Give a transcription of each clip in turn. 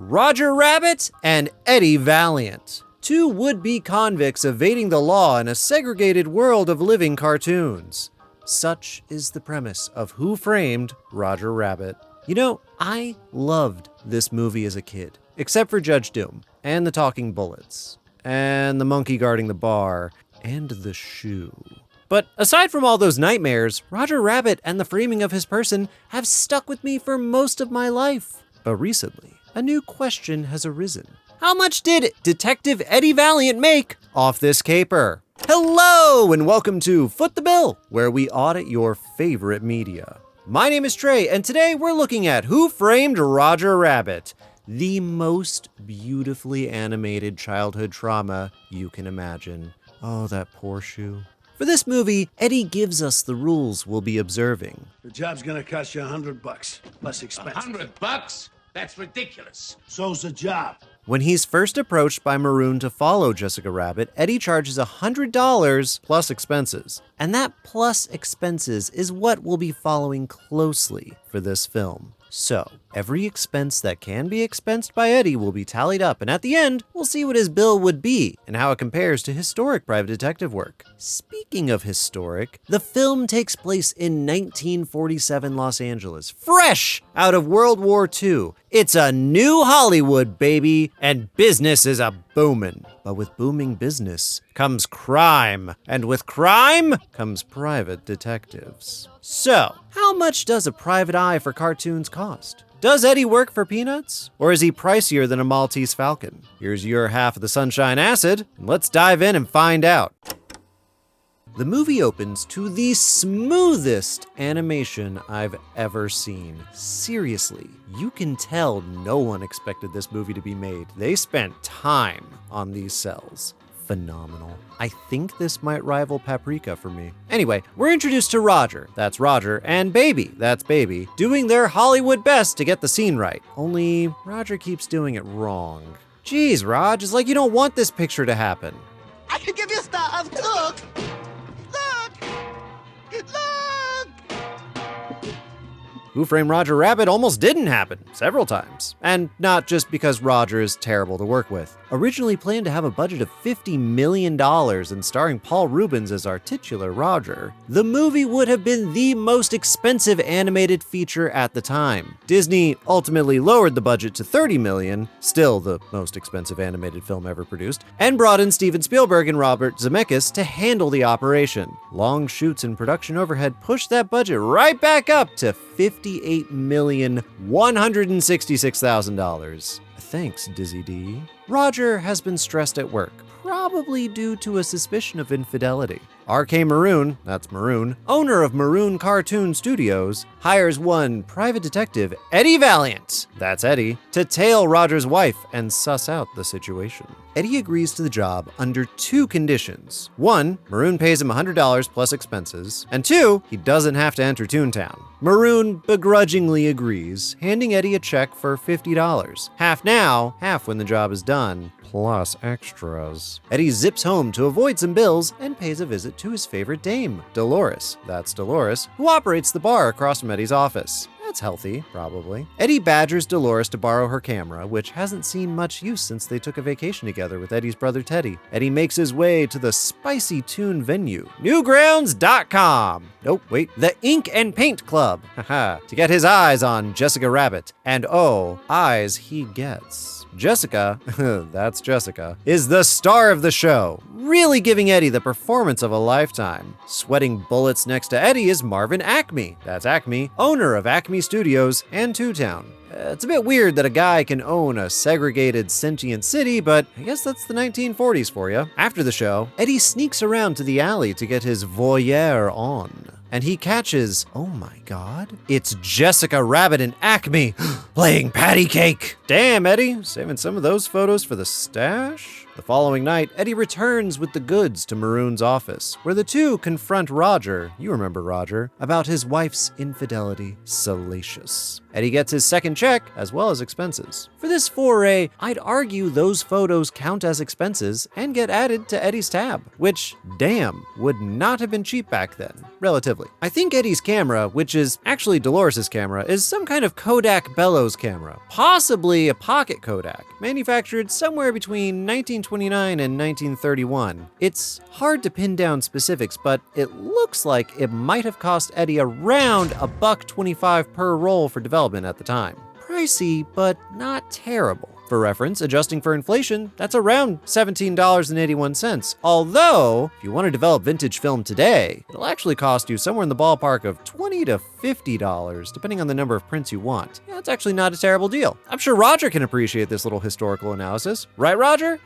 Roger Rabbit and Eddie Valiant. Two would-be convicts evading the law in a segregated world of living cartoons. Such is the premise of Who Framed Roger Rabbit. You know, I loved this movie as a kid, except for Judge Doom, and the talking bullets, and the monkey guarding the bar, and the shoe. But aside from all those nightmares, Roger Rabbit and the framing of his person have stuck with me for most of my life. But recently, a new question has arisen. How much did Detective Eddie Valiant make off this caper? Hello, and welcome to Foot the Bill, where we audit your favorite media. My name is Trey, and today we're looking at Who Framed Roger Rabbit, the most beautifully animated childhood trauma you can imagine. Oh, that poor shoe. For this movie, Eddie gives us the rules we'll be observing. The job's gonna cost you $100, plus expenses. $100? That's ridiculous. So's the job. When he's first approached by Maroon to follow Jessica Rabbit, Eddie charges $100 plus expenses. And that plus expenses is what we'll be following closely for this film. So, every expense that can be expensed by Eddie will be tallied up, and at the end, we'll see what his bill would be and how it compares to historic private detective work. Speaking of historic, the film takes place in 1947 Los Angeles, fresh out of World War II. It's a new Hollywood, baby, and business is a boomin'. But with booming business comes crime, and with crime comes private detectives. So, how much does a private eye for cartoons cost? Does Eddie work for peanuts? Or is he pricier than a Maltese Falcon? Here's your half of the Sunshine Acid, and let's dive in and find out. The movie opens to the smoothest animation I've ever seen. Seriously, you can tell no one expected this movie to be made. They spent time on these cells. Phenomenal. I think this might rival Paprika for me. Anyway, we're introduced to Roger, that's Roger, and Baby, that's Baby, doing their Hollywood best to get the scene right. Only Roger keeps doing it wrong. Geez, Rog, it's like you don't want this picture to happen. I can give you stars. Look! Who Framed Roger Rabbit almost didn't happen several times. And not just because Roger is terrible to work with. Originally planned to have a budget of $50 million and starring Paul Reubens as our titular Roger, the movie would have been the most expensive animated feature at the time. Disney ultimately lowered the budget to $30 million, still the most expensive animated film ever produced, and brought in Steven Spielberg and Robert Zemeckis to handle the operation. Long shoots and production overhead pushed that budget right back up to $58,166,000. Thanks, Dizzy D. Roger has been stressed at work, probably due to a suspicion of infidelity. R.K. Maroon, that's Maroon, owner of Maroon Cartoon Studios, hires one private detective, Eddie Valiant, that's Eddie, to tail Roger's wife and suss out the situation. Eddie agrees to the job under two conditions. One, Maroon pays him $100 plus expenses, and two, he doesn't have to enter Toontown. Maroon begrudgingly agrees, handing Eddie a check for $50. Half now, half when the job is done, plus extras. Eddie zips home to avoid some bills and pays a visit to his favorite dame, Dolores, that's Dolores, who operates the bar across from Eddie's office. That's healthy, probably. Eddie badgers Dolores to borrow her camera, which hasn't seen much use since they took a vacation together with Eddie's brother Teddy. Eddie makes his way to the Spicy Tune venue, Newgrounds.com. Nope, wait, the Ink and Paint Club, haha, to get his eyes on Jessica Rabbit. And oh, eyes he gets. Jessica, that's Jessica, is the star of the show, really giving Eddie the performance of a lifetime. Sweating bullets next to Eddie is Marvin Acme, that's Acme, owner of Acme Studios and Toontown. It's a bit weird that a guy can own a segregated sentient city, but I guess that's the 1940s for you. After the show, Eddie sneaks around to the alley to get his voyeur on. And he catches, oh my god, it's Jessica Rabbit and Acme playing patty cake. Damn, Eddie, saving some of those photos for the stash? The following night, Eddie returns with the goods to Maroon's office, where the two confront Roger, you remember Roger, about his wife's infidelity. Salacious. Eddie gets his second check, as well as expenses. For this foray, I'd argue those photos count as expenses and get added to Eddie's tab, which, damn, would not have been cheap back then, relatively. I think Eddie's camera, which is actually Dolores' camera, is some kind of Kodak Bellows camera, possibly a pocket Kodak, manufactured somewhere between 1929 and 1931. It's hard to pin down specifics, but it looks like it might have cost Eddie around $1.25 per roll for development at the time. Pricey, but not terrible. For reference, adjusting for inflation, that's around $17.81. Although, if you want to develop vintage film today, it'll actually cost you somewhere in the ballpark of $20 to $50, depending on the number of prints you want. Yeah, that's actually not a terrible deal. I'm sure Roger can appreciate this little historical analysis. Right, Roger?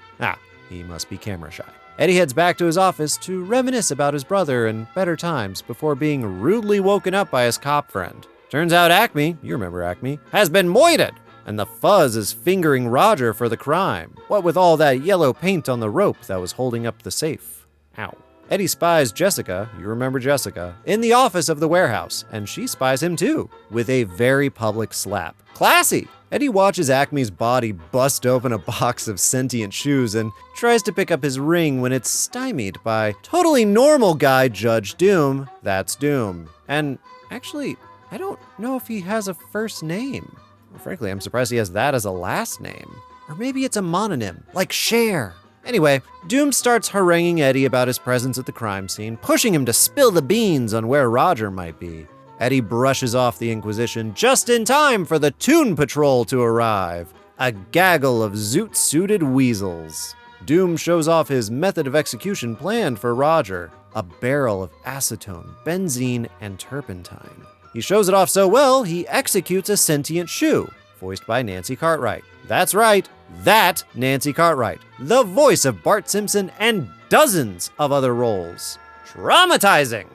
He must be camera shy. Eddie heads back to his office to reminisce about his brother and better times before being rudely woken up by his cop friend. Turns out Acme, you remember Acme, has been moited, and the fuzz is fingering Roger for the crime. What with all that yellow paint on the rope that was holding up the safe. Ow. Eddie spies Jessica, you remember Jessica, in the office of the warehouse, and she spies him too, with a very public slap. Classy! Eddie watches Acme's body bust open a box of sentient shoes and tries to pick up his ring when it's stymied by totally normal guy Judge Doom. That's Doom. And actually, I don't know if he has a first name. Well, frankly, I'm surprised he has that as a last name. Or maybe it's a mononym, like Cher. Anyway, Doom starts haranguing Eddie about his presence at the crime scene, pushing him to spill the beans on where Roger might be. Eddie brushes off the Inquisition just in time for the Toon Patrol to arrive, a gaggle of zoot-suited weasels. Doom shows off his method of execution planned for Roger, a barrel of acetone, benzene, and turpentine. He shows it off so well, he executes a sentient shoe, voiced by Nancy Cartwright. That's right, that Nancy Cartwright, the voice of Bart Simpson and dozens of other roles. Traumatizing!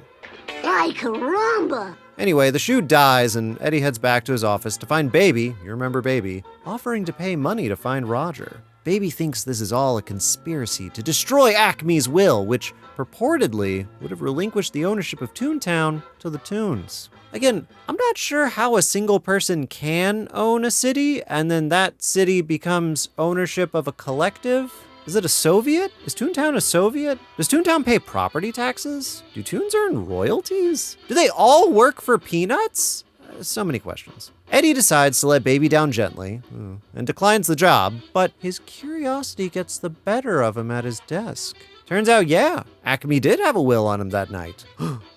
Ay, caramba! Anyway, the shoe dies and Eddie heads back to his office to find Baby, you remember Baby, offering to pay money to find Roger. Baby thinks this is all a conspiracy to destroy Acme's will, which purportedly would have relinquished the ownership of Toontown to the Toons. Again, I'm not sure how a single person can own a city and then that city becomes ownership of a collective. Is it a Soviet? Is Toontown a Soviet? Does Toontown pay property taxes? Do Toons earn royalties? Do they all work for peanuts? So many questions. Eddie decides to let Baby down gently and declines the job, but his curiosity gets the better of him at his desk. Turns out, yeah, Acme did have a will on him that night.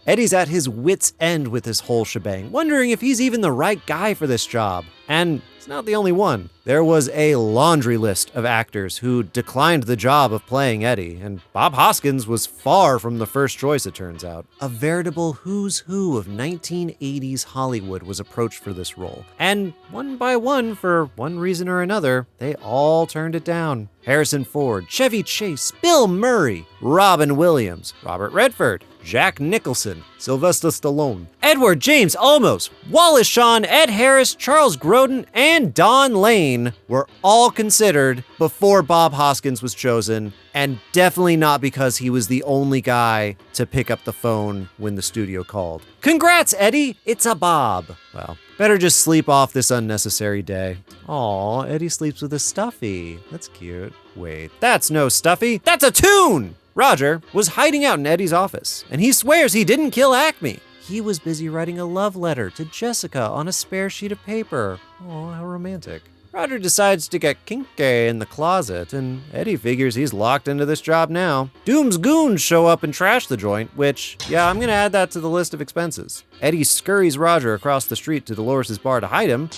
Eddie's at his wit's end with this whole shebang, wondering if he's even the right guy for this job. And he's not the only one. There was a laundry list of actors who declined the job of playing Eddie, and Bob Hoskins was far from the first choice, it turns out. A veritable who's who of 1980s Hollywood was approached for this role. And one by one, for one reason or another, they all turned it down. Harrison Ford, Chevy Chase, Bill Murray, Robin Williams, Robert Redford, Jack Nicholson, Sylvester Stallone, Edward James Olmos, Wallace Shawn, Ed Harris, Charles Grodin, and Don Lane were all considered before Bob Hoskins was chosen, and definitely not because he was the only guy to pick up the phone when the studio called. Congrats, Eddie! It's a Bob. Well, better just sleep off this unnecessary day. Aw, Eddie sleeps with a Stuffy. That's cute. Wait, that's no Stuffy. That's a Toon! Roger was hiding out in Eddie's office, and he swears he didn't kill Acme. He was busy writing a love letter to Jessica on a spare sheet of paper. Oh, how romantic. Roger decides to get kinky in the closet, and Eddie figures he's locked into this job now. Doom's goons show up and trash the joint, which, yeah, I'm gonna add that to the list of expenses. Eddie scurries Roger across the street to Dolores' bar to hide him.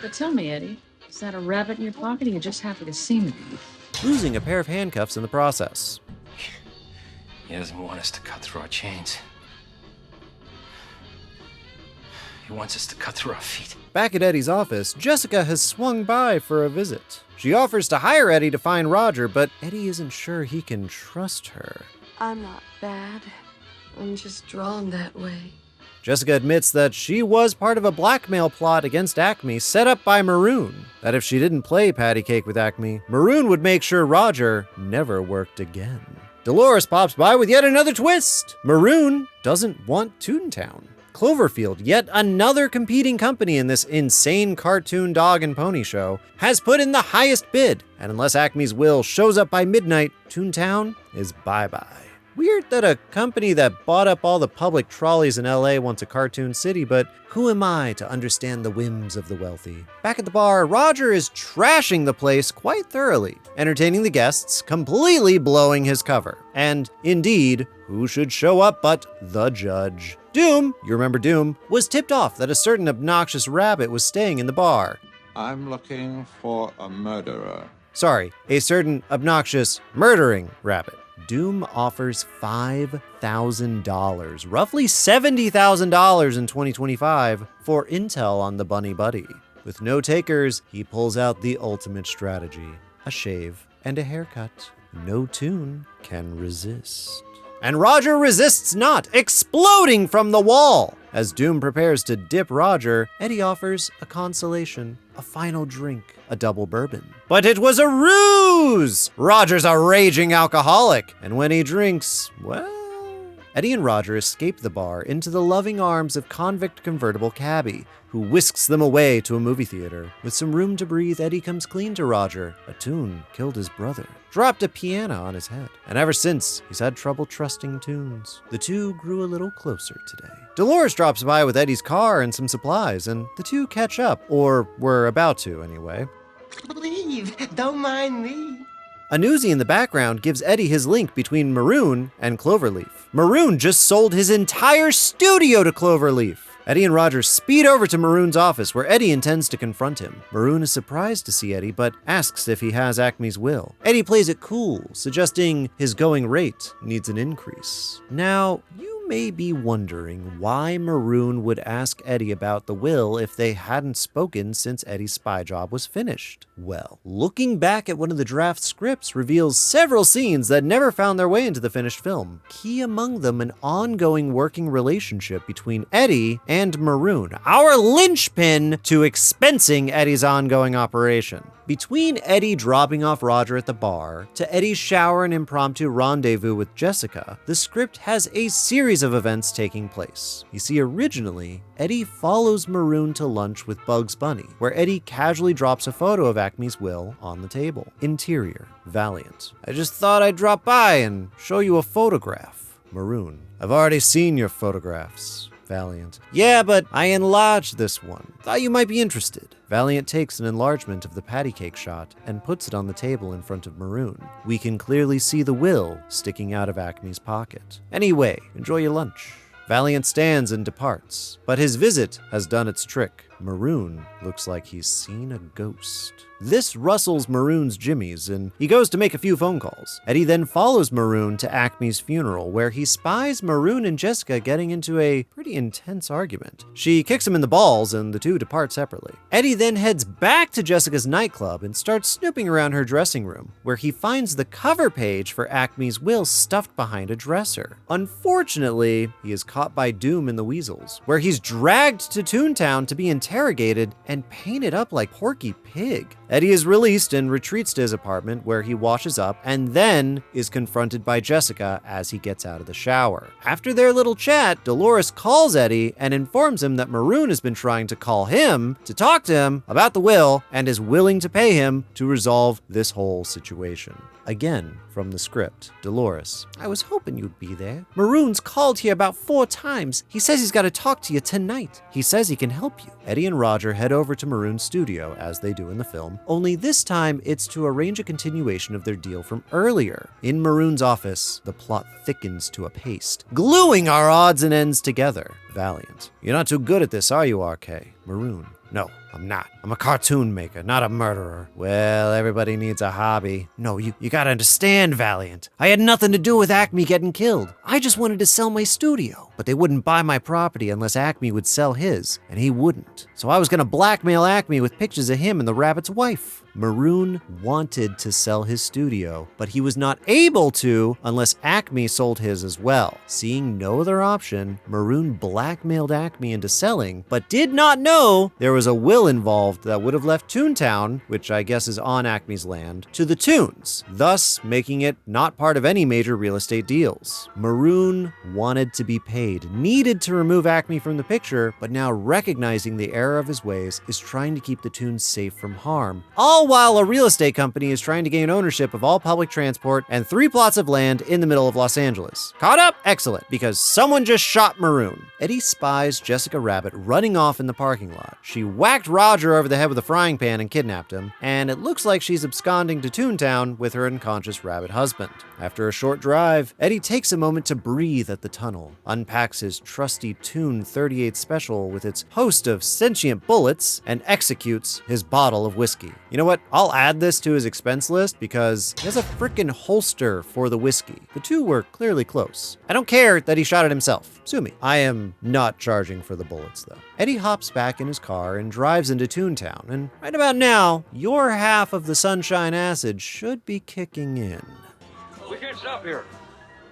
But tell me, Eddie, is that a rabbit in your pocket or you just happy to see me? Losing a pair of handcuffs in the process. He doesn't want us to cut through our chains. He wants us to cut through our feet. Back at Eddie's office, Jessica has swung by for a visit. She offers to hire Eddie to find Roger, but Eddie isn't sure he can trust her. I'm not bad. I'm just drawn that way. Jessica admits that she was part of a blackmail plot against Acme set up by Maroon. That if she didn't play patty cake with Acme, Maroon would make sure Roger never worked again. Dolores pops by with yet another twist. Maroon doesn't want Toontown. Cloverfield, yet another competing company in this insane cartoon dog and pony show, has put in the highest bid. And unless Acme's will shows up by midnight, Toontown is bye-bye. Weird that a company that bought up all the public trolleys in LA wants a cartoon city, but who am I to understand the whims of the wealthy? Back at the bar, Roger is trashing the place quite thoroughly, entertaining the guests, completely blowing his cover. And indeed, who should show up but the judge? Doom, you remember Doom, was tipped off that a certain obnoxious rabbit was staying in the bar. I'm looking for a murderer. Sorry, a certain obnoxious murdering rabbit. Doom offers $5,000, roughly $70,000 in 2025, for intel on the Bunny Buddy. With no takers, he pulls out the ultimate strategy: a shave and a haircut. No Toon can resist. And Roger resists not, exploding from the wall. As Doom prepares to dip Roger, Eddie offers a consolation, a final drink, a double bourbon. But it was a ruse! Roger's a raging alcoholic, and when he drinks, well... Eddie and Roger escape the bar into the loving arms of convict convertible cabbie, who whisks them away to a movie theater. With some room to breathe, Eddie comes clean to Roger. A Toon killed his brother, dropped a piano on his head, and ever since, he's had trouble trusting Toons. The two grew a little closer today. Dolores drops by with Eddie's car and some supplies, and the two catch up, or were about to anyway. Please, don't mind me. A newsie in the background gives Eddie his link between Maroon and Cloverleaf. Maroon just sold his entire studio to Cloverleaf. Eddie and Roger speed over to Maroon's office, where Eddie intends to confront him. Maroon is surprised to see Eddie, but asks if he has Acme's will. Eddie plays it cool, suggesting his going rate needs an increase. Now, you may be wondering why Maroon would ask Eddie about the will if they hadn't spoken since Eddie's spy job was finished. Well, looking back at one of the draft scripts reveals several scenes that never found their way into the finished film. Key among them, an ongoing working relationship between Eddie and Maroon, our linchpin to expensing Eddie's ongoing operation. Between Eddie dropping off Roger at the bar to Eddie's shower and impromptu rendezvous with Jessica, the script has a series of events taking place. You see, originally, Eddie follows Maroon to lunch with Bugs Bunny, where Eddie casually drops a photo of Acme's will on the table. Interior, Valiant. I just thought I'd drop by and show you a photograph. Maroon. I've already seen your photographs. Valiant. Yeah, but I enlarged this one. Thought you might be interested. Valiant takes an enlargement of the patty cake shot and puts it on the table in front of Maroon. We can clearly see the will sticking out of Acme's pocket. Anyway, enjoy your lunch. Valiant stands and departs, but his visit has done its trick. Maroon looks like he's seen a ghost. This rustles Maroon's jimmies, and he goes to make a few phone calls. Eddie then follows Maroon to Acme's funeral, where he spies Maroon and Jessica getting into a pretty intense argument. She kicks him in the balls, and the two depart separately. Eddie then heads back to Jessica's nightclub and starts snooping around her dressing room, where he finds the cover page for Acme's will stuffed behind a dresser. Unfortunately, he is caught by Doom and the Weasels, where he's dragged to Toontown to be interrogated and painted up like Porky Pig. Eddie is released and retreats to his apartment, where he washes up and then is confronted by Jessica as he gets out of the shower. After their little chat, Dolores calls Eddie and informs him that Maroon has been trying to call him to talk to him about the will and is willing to pay him to resolve this whole situation. Again, from the script, Dolores. I was hoping you'd be there. Maroon's called here about 4 times. He says he's got to talk to you tonight. He says he can help you. Eddie and Roger head over to Maroon's studio, as they do in the film, only this time it's to arrange a continuation of their deal from earlier. In Maroon's office, the plot thickens to a paste, gluing our odds and ends together. Valiant. You're not too good at this, are you, RK? Maroon. No, I'm not. I'm a cartoon maker, not a murderer. Well, everybody needs a hobby. No, you gotta understand, Valiant. I had nothing to do with Acme getting killed. I just wanted to sell my studio. But they wouldn't buy my property unless Acme would sell his, and he wouldn't. So I was gonna blackmail Acme with pictures of him and the rabbit's wife. Maroon wanted to sell his studio, but he was not able to unless Acme sold his as well. Seeing no other option, Maroon blackmailed Acme into selling, but did not know there was a will involved that would have left Toontown, which I guess is on Acme's land, to the Toons, thus making it not part of any major real estate deals. Maroon wanted to be paid, needed to remove Acme from the picture, but now recognizing the error of his ways is trying to keep the Toons safe from harm. All while a real estate company is trying to gain ownership of all public transport and 3 plots of land in the middle of Los Angeles. Caught up? Excellent, because someone just shot Maroon. Eddie spies Jessica Rabbit running off in the parking lot. She whacked Roger over the head with a frying pan and kidnapped him, and it looks like she's absconding to Toontown with her unconscious rabbit husband. After a short drive, Eddie takes a moment to breathe at the tunnel, unpacks his trusty Toon 38 Special with its host of sentient bullets, and executes his bottle of whiskey. You know what? I'll add this to his expense list because he has a frickin' holster for the whiskey. The two were clearly close. I don't care that he shot it himself. Sue me. I am not charging for the bullets, though. Eddie hops back in his car and drives into Toontown, and right about now, your half of the sunshine acid should be kicking in. We can't stop here.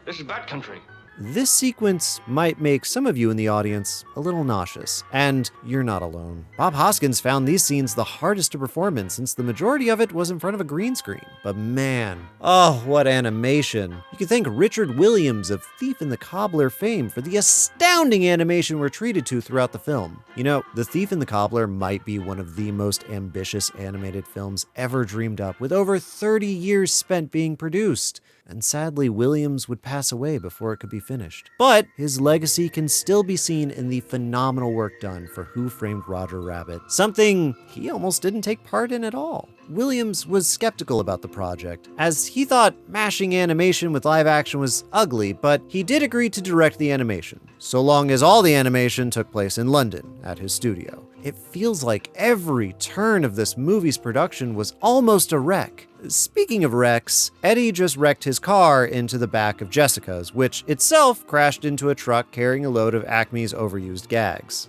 This is bad country. This sequence might make some of you in the audience a little nauseous, and you're not alone. Bob Hoskins found these scenes the hardest to perform in since the majority of it was in front of a green screen. But man, oh, what animation. You can thank Richard Williams of Thief and the Cobbler fame for the astounding animation we're treated to throughout the film. You know, The Thief and the Cobbler might be one of the most ambitious animated films ever dreamed up, with over 30 years spent being produced. And sadly, Williams would pass away before it could be finished. But his legacy can still be seen in the phenomenal work done for Who Framed Roger Rabbit, something he almost didn't take part in at all. Williams was skeptical about the project, as he thought mashing animation with live action was ugly, but he did agree to direct the animation, so long as all the animation took place in London at his studio. It feels like every turn of this movie's production was almost a wreck. Speaking of wrecks, Eddie just wrecked his car into the back of Jessica's, which itself crashed into a truck carrying a load of Acme's overused gags.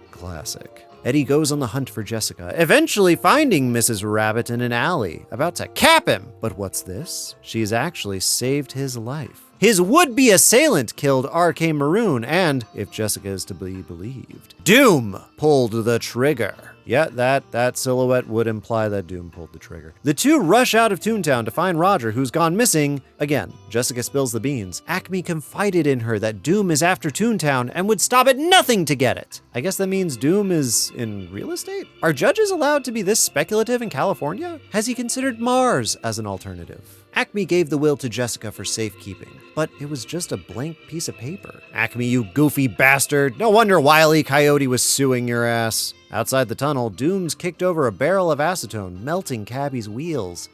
Classic. Eddie goes on the hunt for Jessica, eventually finding Mrs. Rabbit in an alley, about to cap him. But what's this? She's actually saved his life. His would-be assailant killed R.K. Maroon, and, if Jessica is to be believed, Doom pulled the trigger. Yeah, that silhouette would imply that Doom pulled the trigger. The two rush out of Toontown to find Roger, who's gone missing. Again, Jessica spills the beans. Acme confided in her that Doom is after Toontown and would stop at nothing to get it. I guess that means Doom is in real estate? Are judges allowed to be this speculative in California? Has he considered Mars as an alternative? Acme gave the will to Jessica for safekeeping, but it was just a blank piece of paper. Acme, you goofy bastard. No wonder Wile E. Coyote was suing your ass. Outside the tunnel, Dooms kicked over a barrel of acetone, melting Cabby's wheels.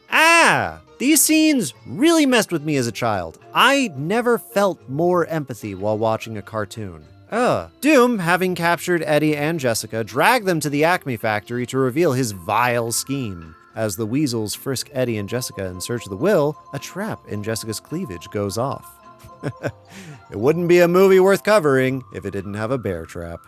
These scenes really messed with me as a child. I never felt more empathy while watching a cartoon. Doom, having captured Eddie and Jessica, dragged them to the Acme factory to reveal his vile scheme. As the weasels frisk Eddie and Jessica in search of the will, a trap in Jessica's cleavage goes off. It wouldn't be a movie worth covering if it didn't have a bear trap.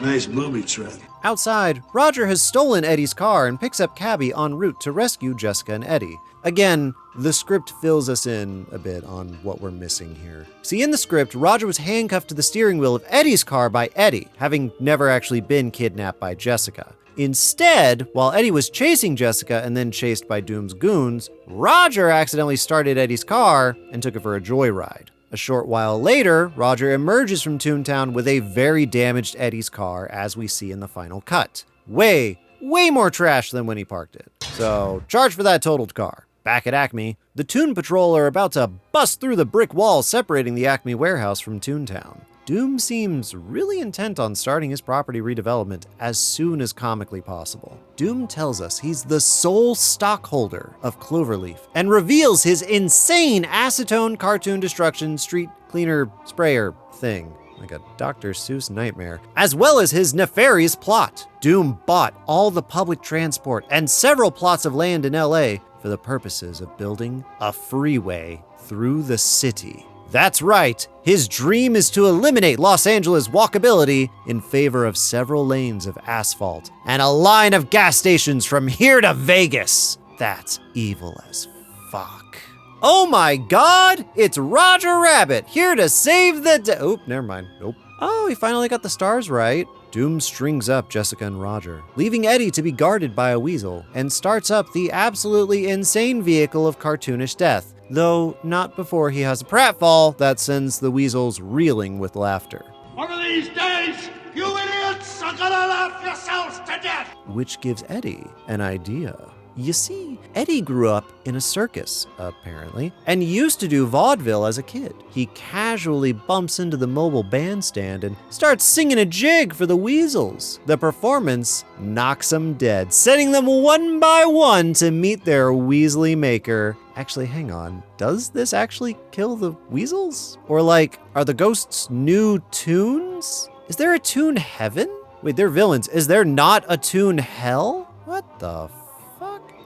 Nice booby trap. Outside, Roger has stolen Eddie's car and picks up Cabby en route to rescue Jessica and Eddie. Again, the script fills us in a bit on what we're missing here. See, in the script, Roger was handcuffed to the steering wheel of Eddie's car by Eddie, having never actually been kidnapped by Jessica. Instead, while Eddie was chasing Jessica and then chased by Doom's goons, Roger accidentally started Eddie's car and took it for a joyride. A short while later, Roger emerges from Toontown with a very damaged Eddie's car, as we see in the final cut. Way more trash than when he parked it. So, charge for that totaled car. Back at Acme, the Toon Patrol are about to bust through the brick wall separating the Acme warehouse from Toontown. Doom seems really intent on starting his property redevelopment as soon as comically possible. Doom tells us he's the sole stockholder of Cloverleaf and reveals his insane acetone cartoon destruction street cleaner sprayer thing. like a Dr. Seuss nightmare, as well as his nefarious plot. Doom bought all the public transport and several plots of land in LA for the purposes of building a freeway through the city. That's right, his dream is to eliminate Los Angeles walkability in favor of several lanes of asphalt and a line of gas stations from here to Vegas. That's evil as fuck. Oh my God, it's Roger Rabbit here to save the day. Oh, never mind. Nope. Oh, he finally got the stars right. Doom strings up Jessica and Roger, leaving Eddie to be guarded by a weasel, and starts up the absolutely insane vehicle of cartoonish death, though not before he has a pratfall that sends the weasels reeling with laughter. One of these days, you idiots are gonna laugh yourselves to death! Which gives Eddie an idea. You see, Eddie grew up in a circus, apparently, and used to do vaudeville as a kid. He casually bumps into the mobile bandstand and starts singing a jig for the weasels. The performance knocks them dead, sending them one by one to meet their Weasley maker. Actually, hang on. Does this actually kill the weasels? Or like, are the ghosts new toons? Is there a toon heaven? Wait, they're villains. Is there not a toon hell? What the fuck?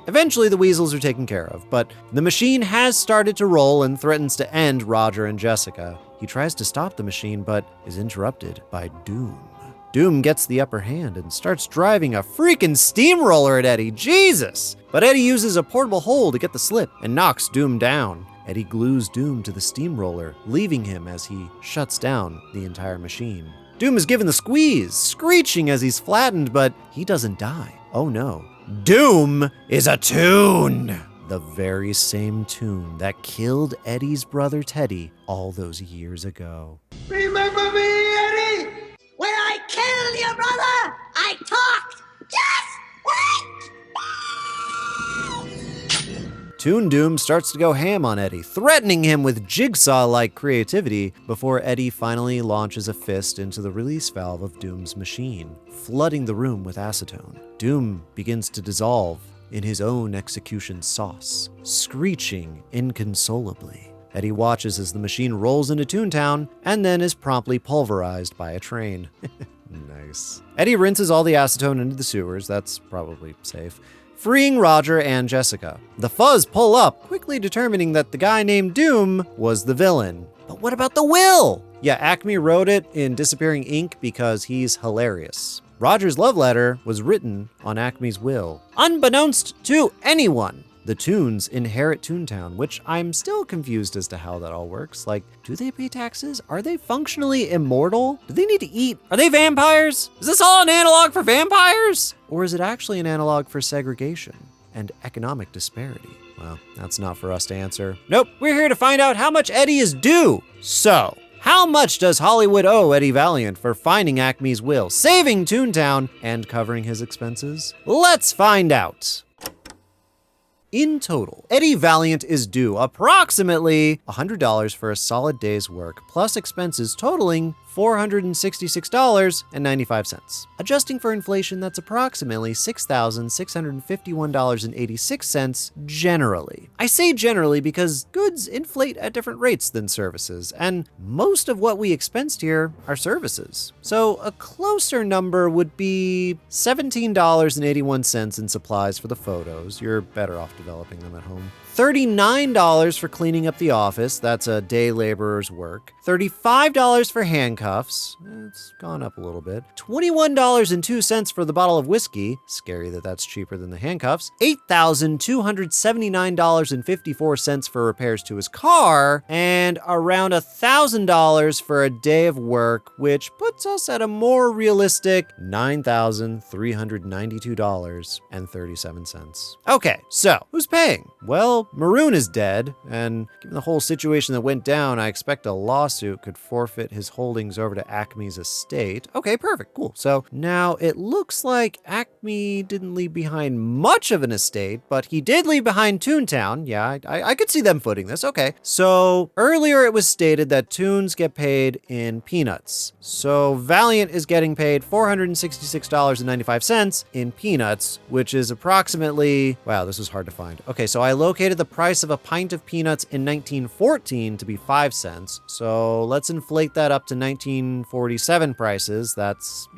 Eventually, the weasels are taken care of, but the machine has started to roll and threatens to end Roger and Jessica. He tries to stop the machine, but is interrupted by Doom. Doom gets the upper hand and starts driving a freaking steamroller at Eddie. Jesus! But Eddie uses a portable hole to get the slip and knocks Doom down. Eddie glues Doom to the steamroller, leaving him as he shuts down the entire machine. Doom is given the squeeze, screeching as he's flattened, but he doesn't die. Oh no. Doom is a toon! The very same toon that killed Eddie's brother Teddy all those years ago. Remember me, Eddie? When I killed your brother, I talked. Just wait! Toon Doom starts to go ham on Eddie, threatening him with jigsaw-like creativity before Eddie finally launches a fist into the release valve of Doom's machine, flooding the room with acetone. Doom begins to dissolve in his own execution sauce, screeching inconsolably. Eddie watches as the machine rolls into Toontown and then is promptly pulverized by a train. Nice. Eddie rinses all the acetone into the sewers, that's probably safe, freeing Roger and Jessica. The Fuzz pull up, quickly determining that the guy named Doom was the villain. But what about the will? Yeah, Acme wrote it in disappearing ink because he's hilarious. Roger's love letter was written on Acme's will, unbeknownst to anyone. The Toons inherit Toontown, which I'm still confused as to how that all works. Like, do they pay taxes? Are they functionally immortal? Do they need to eat? Are they vampires? Is this all an analog for vampires? Or is it actually an analog for segregation and economic disparity? Well, that's not for us to answer. Nope, we're here to find out how much Eddie is due. So, how much does Hollywood owe Eddie Valiant for finding Acme's will, saving Toontown, and covering his expenses? Let's find out. In total, Eddie Valiant is due approximately $100 for a solid day's work, plus expenses totaling $466.95. Adjusting for inflation, that's approximately $6,651.86 generally. I say generally because goods inflate at different rates than services, and most of what we expensed here are services. So a closer number would be $17.81 in supplies for the photos. You're better off developing them at home. $39 for cleaning up the office, that's a day laborer's work. $35 for handcuffs, it's gone up a little bit. $21.02 for the bottle of whiskey, scary that that's cheaper than the handcuffs. $8,279.54 for repairs to his car, and around $1,000 for a day of work, which puts us at a more realistic $9,392.37. Okay, so who's paying? Well, Maroon is dead, and given the whole situation that went down, I expect a lawsuit could forfeit his holdings over to Acme's estate. Okay, perfect, cool. So now it looks like Acme didn't leave behind much of an estate, but he did leave behind Toontown. Yeah, I could see them footing this. Okay, so earlier it was stated that Toons get paid in peanuts. So Valiant is getting paid $466.95 in peanuts, which is approximately, wow, this was hard to find. Okay, so I located the price of a pint of peanuts in 1914 to be 5 cents. So let's inflate that up to 19 1947 prices, that's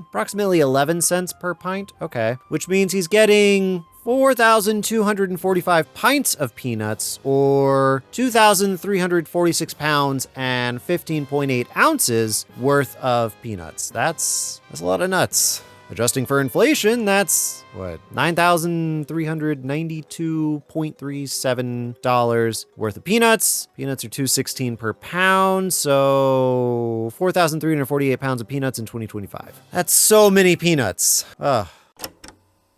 approximately 11 cents per pint. Okay. Which means he's getting 4,245 pints of peanuts, or 2,346 pounds and 15.8 ounces worth of peanuts. That's a lot of nuts. Adjusting for inflation, that's what, $9,392.37 worth of peanuts. Peanuts are $2.16 per pound, so 4,348 pounds of peanuts in 2025. That's so many peanuts. Ugh.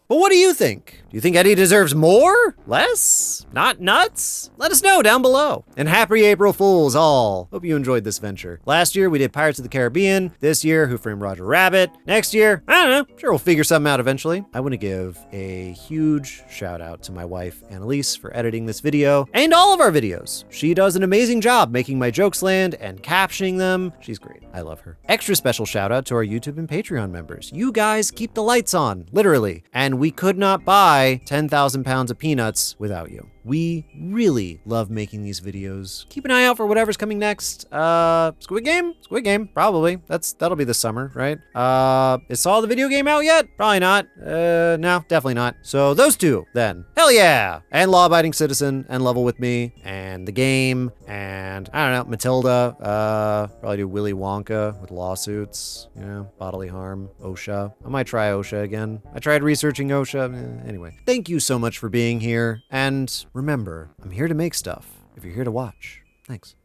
But what do you think? Do you think Eddie deserves more? Less? Not nuts? Let us know down below. And happy April Fools all. Hope you enjoyed this venture. Last year we did Pirates of the Caribbean. This year, Who Framed Roger Rabbit. Next year, I don't know. Sure, we'll figure something out eventually. I want to give a huge shout out to my wife, Annalise, for editing this video and all of our videos. She does an amazing job making my jokes land and captioning them. She's great. I love her. Extra special shout out to our YouTube and Patreon members. You guys keep the lights on, literally. And we could not buy 10,000 pounds of peanuts without you. We really love making these videos. Keep an eye out for whatever's coming next. Squid Game? Squid Game, probably. That'll be this summer, right? Is Saw the video game out yet? Probably not. No, definitely not. So those two, then. Hell yeah! And Law Abiding Citizen, and Level With Me, and The Game, and I don't know, Matilda. Probably do Willy Wonka with lawsuits, you know, bodily harm, OSHA. I might try OSHA again. I tried researching OSHA. Anyway, thank you so much for being here, and remember, I'm here to make stuff if you're here to watch. Thanks.